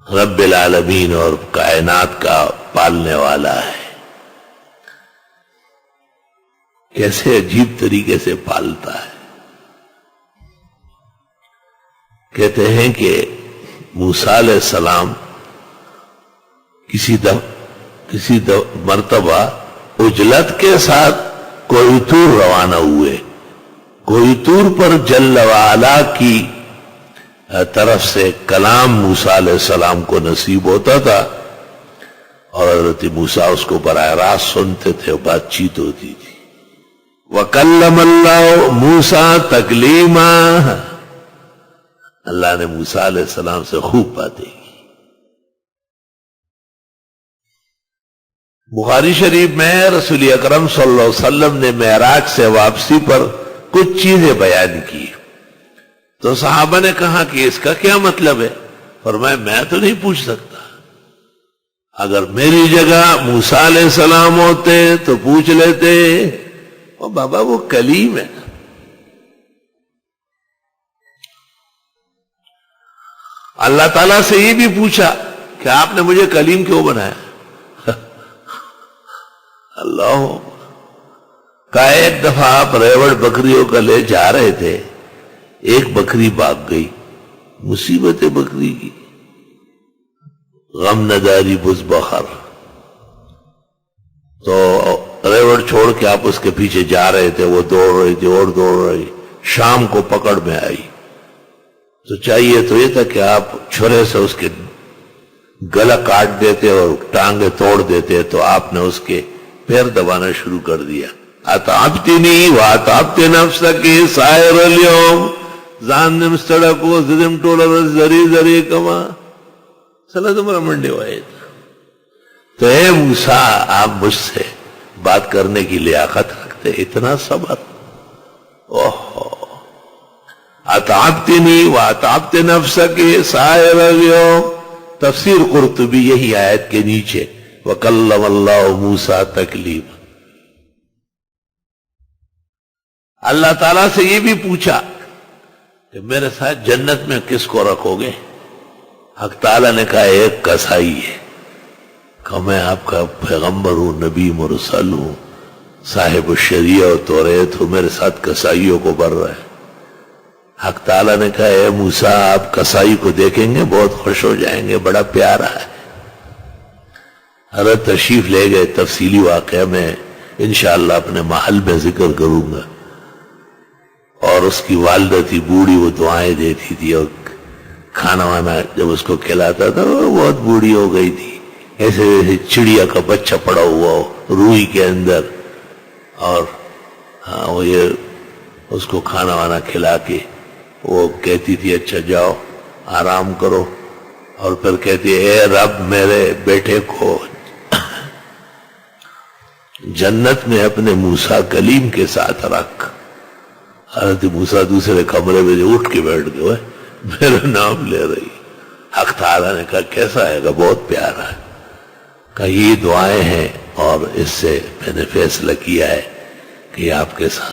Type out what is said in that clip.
رب العالمین اور کائنات کا پالنے والا ہے. کیسے عجیب طریقے سے پالتا ہے. کہتے ہیں کہ موسیٰ علیہ السلام کسی مرتبہ عجلت کے ساتھ کوئی طور روانہ ہوئے. کوئی طور پر جل وعلا کی طرف سے کلام موسیٰ علیہ السلام کو نصیب ہوتا تھا اور حضرت موسیٰ اس کو براہ راست سنتے تھے، بات چیت ہوتی تھی. وَكَلَّمَ اللَّهُ مُوسَىٰ تَكْلِيمًا. اللہ نے موسیٰ علیہ السلام سے خوب باتیں کی. بخاری شریف میں رسول اکرم صلی اللہ علیہ وسلم نے معراج سے واپسی پر کچھ چیزیں بیان کی تو صحابہ نے کہا کہ اس کا کیا مطلب ہے؟ فرمایا میں تو نہیں پوچھ سکتا. اگر میری جگہ موسیٰ علیہ السلام ہوتے تو پوچھ لیتے. اور بابا وہ کلیم ہے. اللہ تعالیٰ سے یہ بھی پوچھا کہ آپ نے مجھے کلیم کیوں بنایا؟ اللہ کا ایک دفعہ آپ ریوڑ بکریوں کا لے جا رہے تھے، ایک بکری بھاگ گئی. مصیبت ہے بکری کی، غم نداری بز بخر. تو ریوڑ چھوڑ کے آپ اس کے پیچھے جا رہے تھے، وہ دوڑ رہی تھی اور دوڑ رہی. شام کو پکڑ میں آئی تو چاہیے تو یہ تھا کہ آپ چھرے سے اس کے گلا کاٹ دیتے اور ٹانگیں توڑ دیتے. تو آپ نے اس کے پیر دبانا شروع کر دیا. اتعبتنی واتعبت نفسک سائر اليوم. ځان نیم ستړی کو زه دې ټوله ورځ زری زری کما. سلا تمہارا منڈے وائد. تو اے موسیٰ آپ مجھ سے بات کرنے کی لیاقت رکھتے، اتنا صبر. اوہ اتعبتنی واتعبت نفسک سائر اليوم. تفسیر قرطبی یہی آیت کے نیچے وَكَلَّمَ اللَّهُ مُوسَىٰ تَكْلِيمًا. اللہ تعالیٰ سے یہ بھی پوچھا کہ میرے ساتھ جنت میں کس کو رکھو گے؟ حق تعالیٰ نے کہا ایک کسائی ہے. کہ میں آپ کا پیغمبر ہوں، نبی مرسل ہوں، صاحب الشریعہ و توریت ہوں، میرے ساتھ کسائیوں کو بر رہا ہے. حق تعالیٰ نے کہا اے موسیٰ آپ کسائی کو دیکھیں گے بہت خوش ہو جائیں گے، بڑا پیارا ہے. حضرت تشریف لے گئے. تفصیلی واقعہ میں انشاءاللہ اپنے محل میں ذکر کروں گا. اور اس کی والدہ تھی بوڑھی، وہ دعائیں دیتی تھی اور کھانا وانا جب اس کو کھلاتا تھا وہ بہت بوڑھی ہو گئی تھی، ایسے جیسے چڑیا کا بچہ پڑا ہوا ہو روئی کے اندر. اور وہ یہ اس کو کھانا وانا کھلا کے وہ کہتی تھی اچھا جاؤ آرام کرو. اور پھر کہتی اے رب میرے بیٹے کو جنت میں اپنے موسیٰ کلیم کے ساتھ رکھ. حضرت موسیٰ دوسرے کمرے میں جو اٹھ کے بیٹھ گئے، میرا نام لے رہی. حق تعالیٰ نے کہا کیسا ہے؟ گا بہت پیارا ہے. کہا یہ دعائیں ہیں اور اس سے میں نے فیصلہ کیا ہے کہ آپ کے ساتھ